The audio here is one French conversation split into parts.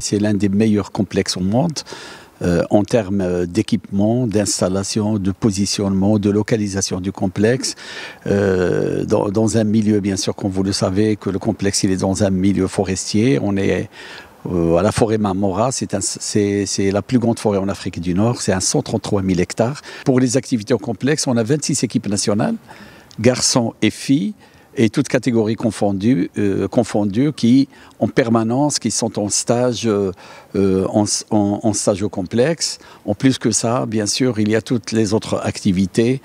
C'est l'un des meilleurs complexes au monde en termes d'équipement, d'installation, de positionnement, de localisation du complexe. Dans un milieu, bien sûr, comme vous le savez, que le complexe il est dans un milieu forestier. On est à la forêt Marmora, c'est la plus grande forêt en Afrique du Nord, c'est 133 000 hectares. Pour les activités au complexe, on a 26 équipes nationales, garçons et filles, et toutes catégories confondues, qui en permanence, qui sont en stage, en stage au complexe. En plus que ça, bien sûr, il y a toutes les autres activités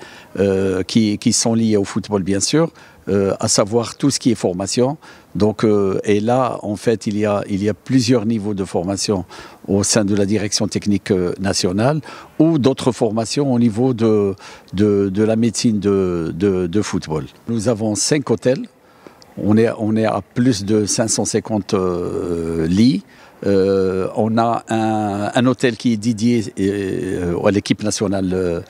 qui sont liées au football, bien sûr, à savoir tout ce qui est formation. Donc, et là, en fait, il y a plusieurs niveaux de formation au sein de la direction technique nationale ou d'autres formations au niveau de la médecine de football. Nous avons 5 hôtels. On est à plus de 550 lits. On a un hôtel qui est dédié à l'équipe nationale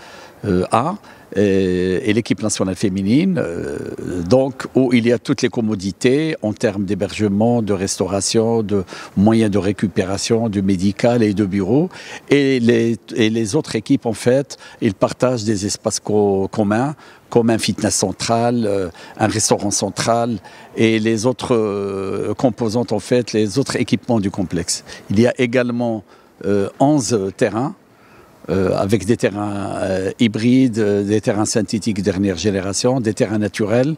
A. Et l'équipe nationale féminine, donc où il y a toutes les commodités en termes d'hébergement, de restauration, de moyens de récupération, du médical et de bureau. Et les autres équipes, en fait, ils partagent des espaces communs, comme un fitness central, un restaurant central et les autres composantes, en fait, les autres équipements du complexe. Il y a également 11 terrains. Avec des terrains hybrides, des terrains synthétiques dernière génération, des terrains naturels,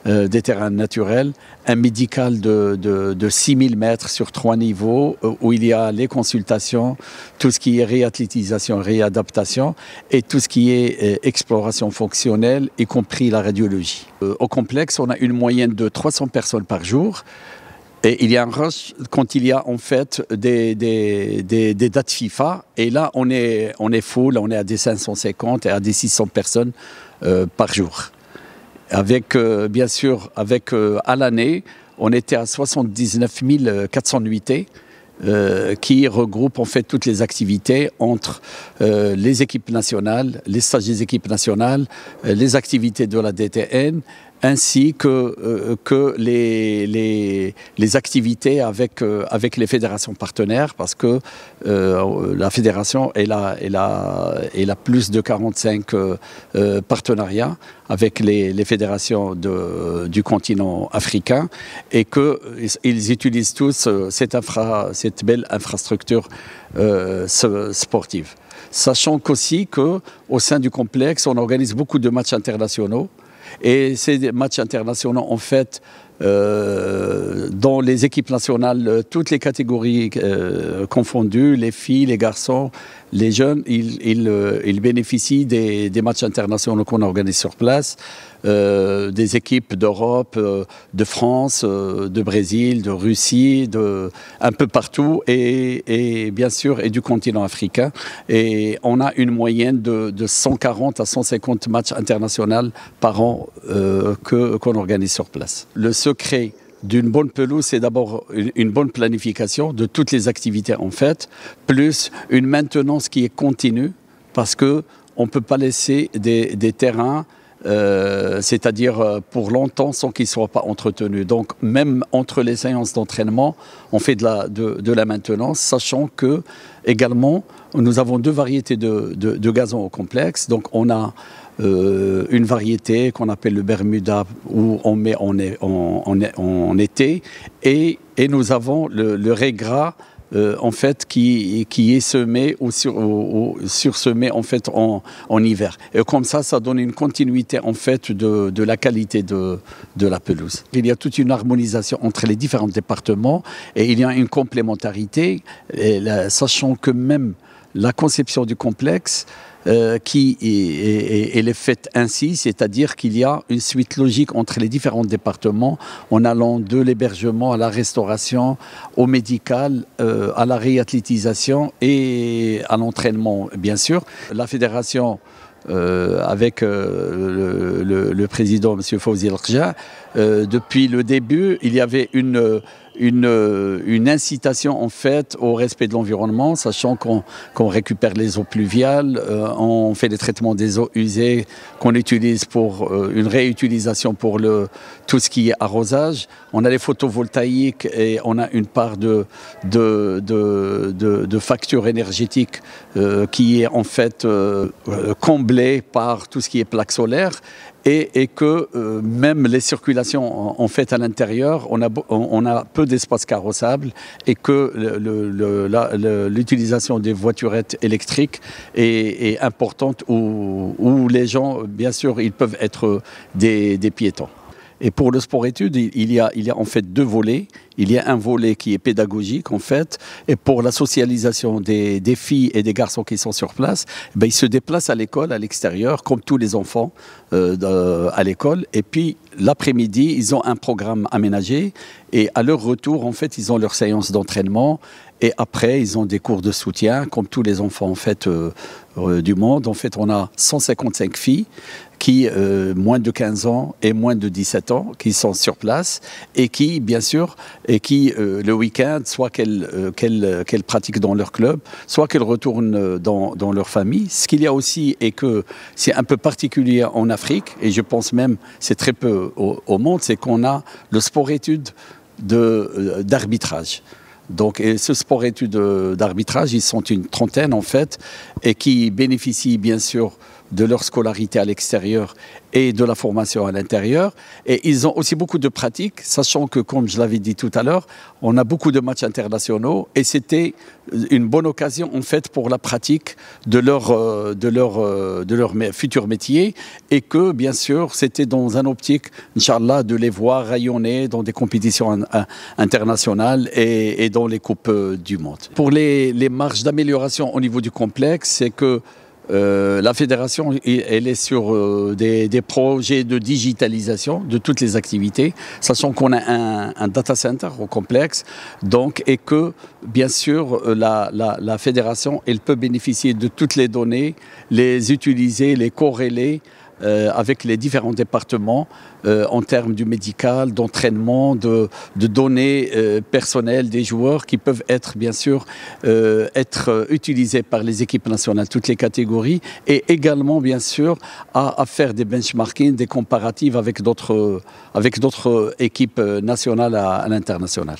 un médical de 6000 mètres sur 3 niveaux où il y a les consultations, tout ce qui est réathlétisation, réadaptation et tout ce qui est exploration fonctionnelle, y compris la radiologie. Au complexe, on a une moyenne de 300 personnes par jour. Et il y a un rush quand il y a en fait des dates FIFA. Et là, on est full, on est à des 550 et à des 600 personnes par jour. Avec, bien sûr, à l'année, on était à 79 400 nuitées qui regroupent en fait toutes les activités entre les équipes nationales, les stages des équipes nationales, les activités de la DTN, ainsi que les activités avec les fédérations partenaires, parce que la fédération elle a plus de 45 partenariats avec les fédérations du continent africain et qu'ils utilisent tous cette belle infrastructure sportive. Sachant qu'aussi qu'au sein du complexe, on organise beaucoup de matchs internationaux. Et ces matchs internationaux, en fait, dans les équipes nationales, toutes les catégories confondues, les filles, les garçons, les jeunes, ils bénéficient des matchs internationaux qu'on organise sur place, des équipes d'Europe, de France, de Brésil, de Russie, un peu partout, et bien sûr, et du continent africain. Et on a une moyenne de 140 à 150 matchs internationaux par an qu'on organise sur place. Le secret d'une bonne pelouse, c'est d'abord une bonne planification de toutes les activités en fait, plus une maintenance qui est continue, parce qu'on ne peut pas laisser des terrains, c'est-à-dire pour longtemps sans qu'ils ne soient pas entretenus. Donc même entre les séances d'entraînement, on fait de la maintenance, sachant que également nous avons 2 variétés de gazon au complexe. Donc on a une variété qu'on appelle le Bermuda, où on met en été, et nous avons le raie gras en fait qui est semé ou sursemé en fait en hiver. Et comme ça donne une continuité en fait de la qualité de la pelouse. Il y a toute une harmonisation entre les différents départements et il y a une complémentarité, sachant que même la conception du complexe elle est faite ainsi, c'est-à-dire qu'il y a une suite logique entre les différents départements en allant de l'hébergement à la restauration, au médical, à la réathlétisation et à l'entraînement, bien sûr. La fédération, avec le président, M. Fawzi El Kja, depuis le début, il y avait une une incitation en fait au respect de l'environnement, sachant qu'on récupère les eaux pluviales, on fait des traitements des eaux usées qu'on utilise pour une réutilisation pour tout ce qui est arrosage. On a les photovoltaïques et on a une part de facture énergétique qui est en fait comblée par tout ce qui est plaques solaires. Et que même les circulations en fait à l'intérieur, on a peu d'espace carrossable et que l'utilisation des voiturettes électriques est importante où les gens, bien sûr, ils peuvent être des piétons. Et pour le sport-études, il y a en fait deux volets. Il y a un volet qui est pédagogique en fait, et pour la socialisation des filles et des garçons qui sont sur place, ils se déplacent à l'école, à l'extérieur, comme tous les enfants à l'école. Et puis l'après-midi, ils ont un programme aménagé et à leur retour, en fait, ils ont leur séance d'entraînement. Et après, ils ont des cours de soutien, comme tous les enfants en fait, du monde. En fait, on a 155 filles qui, moins de 15 ans et moins de 17 ans, qui sont sur place et qui, bien sûr, le week-end, soit qu'elles pratiquent dans leur club, soit qu'elles retournent dans leur famille. Ce qu'il y a aussi, et que c'est un peu particulier en Afrique, et je pense même c'est très peu au monde, c'est qu'on a le sport-études d'arbitrage. Donc, et ce sport-études d'arbitrage, ils sont une trentaine en fait, et qui bénéficient bien sûr de leur scolarité à l'extérieur et de la formation à l'intérieur. Et ils ont aussi beaucoup de pratiques, sachant que, comme je l'avais dit tout à l'heure, on a beaucoup de matchs internationaux et c'était une bonne occasion en fait pour la pratique de leur futur métier et que, bien sûr, c'était dans un optique, Inch'Allah, de les voir rayonner dans des compétitions internationales et dans les coupes du monde. Pour les marges d'amélioration au niveau du complexe, c'est que la fédération, elle est sur des projets de digitalisation de toutes les activités, sachant qu'on a un data center au complexe, donc, et que, bien sûr, la fédération, elle peut bénéficier de toutes les données, les utiliser, les corréler avec les différents départements en termes du médical, d'entraînement, de données personnelles des joueurs qui peuvent être, bien sûr, être utilisées par les équipes nationales, toutes les catégories, et également, bien sûr, à faire des benchmarking, des comparatives avec d'autres équipes nationales à l'international.